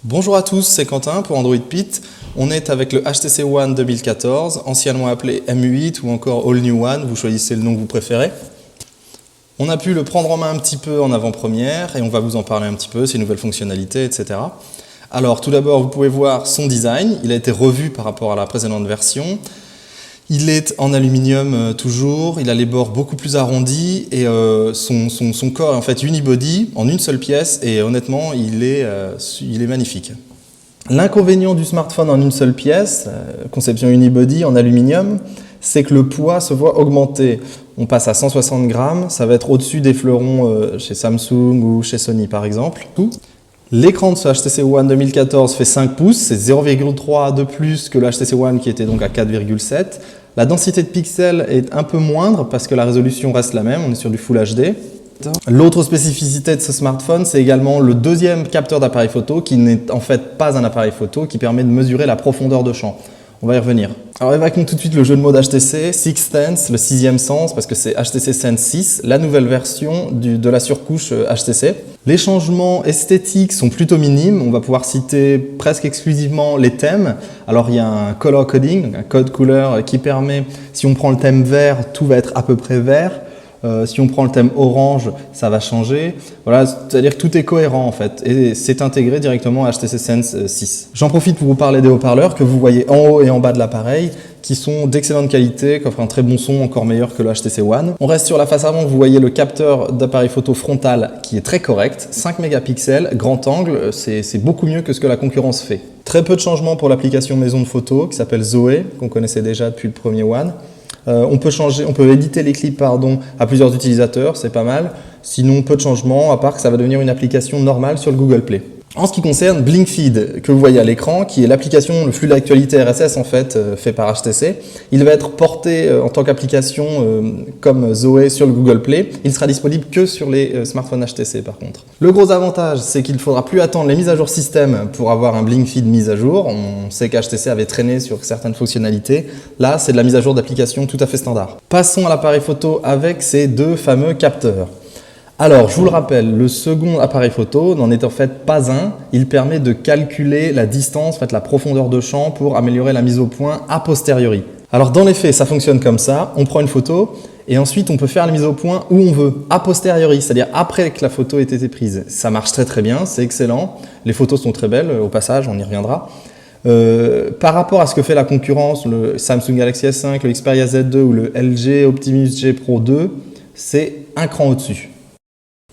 Bonjour à tous, c'est Quentin pour Android Pit. On est avec le HTC One 2014, anciennement appelé M8 ou encore All New One, vous choisissez le nom que vous préférez. On a pu le prendre en main un petit peu en avant-première et on va vous en parler un petit peu, ses nouvelles fonctionnalités, etc. Alors tout d'abord, vous pouvez voir son design, il a été revu par rapport à la précédente version. Il est en aluminium toujours, il a les bords beaucoup plus arrondis et son corps est en fait unibody en une seule pièce et honnêtement il est magnifique. L'inconvénient du smartphone en une seule pièce, conception unibody en aluminium, c'est que le poids se voit augmenter. On passe à 160 grammes, ça va être au-dessus des fleurons chez Samsung ou chez Sony par exemple. L'écran de ce HTC One 2014 fait 5 pouces, c'est 0,3 de plus que le HTC One qui était donc à 4,7. La densité de pixels est un peu moindre parce que la résolution reste la même, on est sur du Full HD. L'autre spécificité de ce smartphone, c'est également le deuxième capteur d'appareil photo qui n'est en fait pas un appareil photo, qui permet de mesurer la profondeur de champ. On va y revenir. Alors évacuons tout de suite le jeu de mots d'HTC, Sixth Sense, le sixième sens, parce que c'est HTC Sense 6, la nouvelle version de la surcouche HTC. Les changements esthétiques sont plutôt minimes, on va pouvoir citer presque exclusivement les thèmes. Alors il y a un color coding, un code couleur qui permet, si on prend le thème vert, tout va être à peu près vert. Si on prend le thème orange, ça va changer. Voilà, c'est-à-dire que tout est cohérent en fait et c'est intégré directement à HTC Sense 6. J'en profite pour vous parler des haut-parleurs que vous voyez en haut et en bas de l'appareil qui sont d'excellente qualité, qui offrent un très bon son, encore meilleur que le HTC One. On reste sur la face avant, vous voyez le capteur d'appareil photo frontal qui est très correct, 5 mégapixels, grand angle, c'est beaucoup mieux que ce que la concurrence fait. Très peu de changements pour l'application maison de photo qui s'appelle Zoé, qu'on connaissait déjà depuis le premier One. On peut éditer les clips à plusieurs utilisateurs, c'est pas mal. Sinon, peu de changements, à part que ça va devenir une application normale sur le Google Play. En ce qui concerne BlinkFeed, que vous voyez à l'écran, qui est l'application, le flux d'actualité RSS en fait, fait par HTC, il va être porté en tant qu'application comme Zoé sur le Google Play. Il sera disponible que sur les smartphones HTC par contre. Le gros avantage, c'est qu'il ne faudra plus attendre les mises à jour système pour avoir un BlinkFeed mise à jour. On sait qu'HTC avait traîné sur certaines fonctionnalités. Là, c'est de la mise à jour d'application tout à fait standard. Passons à l'appareil photo avec ces deux fameux capteurs. Alors, je vous le rappelle, le second appareil photo n'en est en fait pas un. Il permet de calculer la distance, en fait, la profondeur de champ pour améliorer la mise au point a posteriori. Alors, dans les faits, ça fonctionne comme ça. On prend une photo et ensuite, on peut faire la mise au point où on veut, a posteriori, c'est-à-dire après que la photo ait été prise. Ça marche très très bien, c'est excellent. Les photos sont très belles, au passage, on y reviendra. Par rapport à ce que fait la concurrence, le Samsung Galaxy S5, le Xperia Z2 ou le LG Optimus G Pro 2, c'est un cran au-dessus.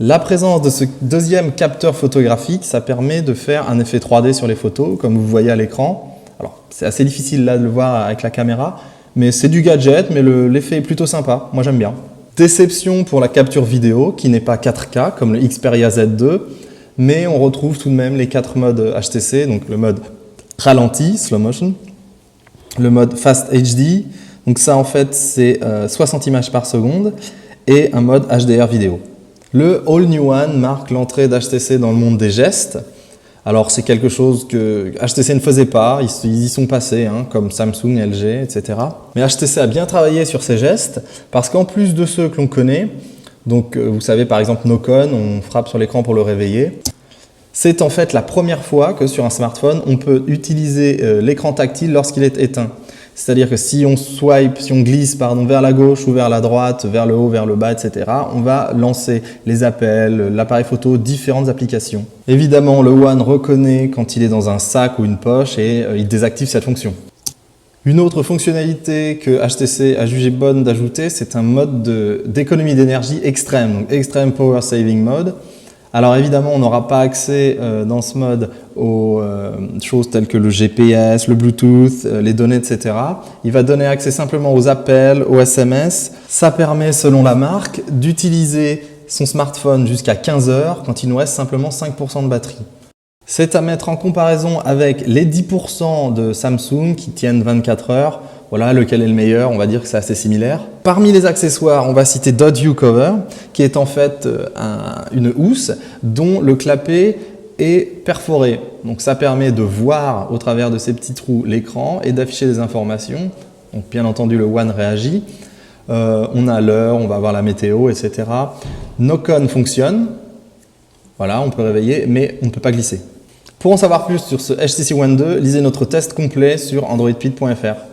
La présence de ce deuxième capteur photographique, ça permet de faire un effet 3D sur les photos, comme vous voyez à l'écran. Alors, c'est assez difficile là de le voir avec la caméra, mais c'est du gadget, mais l'effet est plutôt sympa. Moi, j'aime bien. Déception pour la capture vidéo, qui n'est pas 4K, comme le Xperia Z2, mais on retrouve tout de même les 4 modes HTC, donc le mode ralenti, slow motion, le mode fast HD, donc ça en fait c'est 60 images par seconde, et un mode HDR vidéo. Le All New One marque l'entrée d'HTC dans le monde des gestes. Alors c'est quelque chose que HTC ne faisait pas, ils y sont passés, comme Samsung, LG, etc. Mais HTC a bien travaillé sur ces gestes parce qu'en plus de ceux que l'on connaît, donc vous savez par exemple Nocon, on frappe sur l'écran pour le réveiller, c'est en fait la première fois que sur un smartphone on peut utiliser l'écran tactile lorsqu'il est éteint. C'est-à-dire que si on swipe, si on glisse vers la gauche ou vers la droite, vers le haut, vers le bas, etc., on va lancer les appels, l'appareil photo, différentes applications. Évidemment, le One reconnaît quand il est dans un sac ou une poche et il désactive cette fonction. Une autre fonctionnalité que HTC a jugé bonne d'ajouter, c'est un mode d'économie d'énergie extrême, donc Extreme Power Saving Mode. Alors évidemment, on n'aura pas accès dans ce mode aux choses telles que le GPS, le Bluetooth, les données, etc. Il va donner accès simplement aux appels, aux SMS. Ça permet, selon la marque, d'utiliser son smartphone jusqu'à 15 heures quand il nous reste simplement 5% de batterie. C'est à mettre en comparaison avec les 10% de Samsung qui tiennent 24 heures. Voilà, lequel est le meilleur, on va dire que c'est assez similaire. Parmi les accessoires, on va citer Dot View Cover, qui est en fait une housse dont le clapet est perforé. Donc ça permet de voir au travers de ces petits trous l'écran et d'afficher des informations. Donc bien entendu, le One réagit. On a l'heure, on va avoir la météo, etc. Nocon fonctionne. Voilà, on peut réveiller, mais on ne peut pas glisser. Pour en savoir plus sur ce HTC One 2, lisez notre test complet sur androidpit.fr.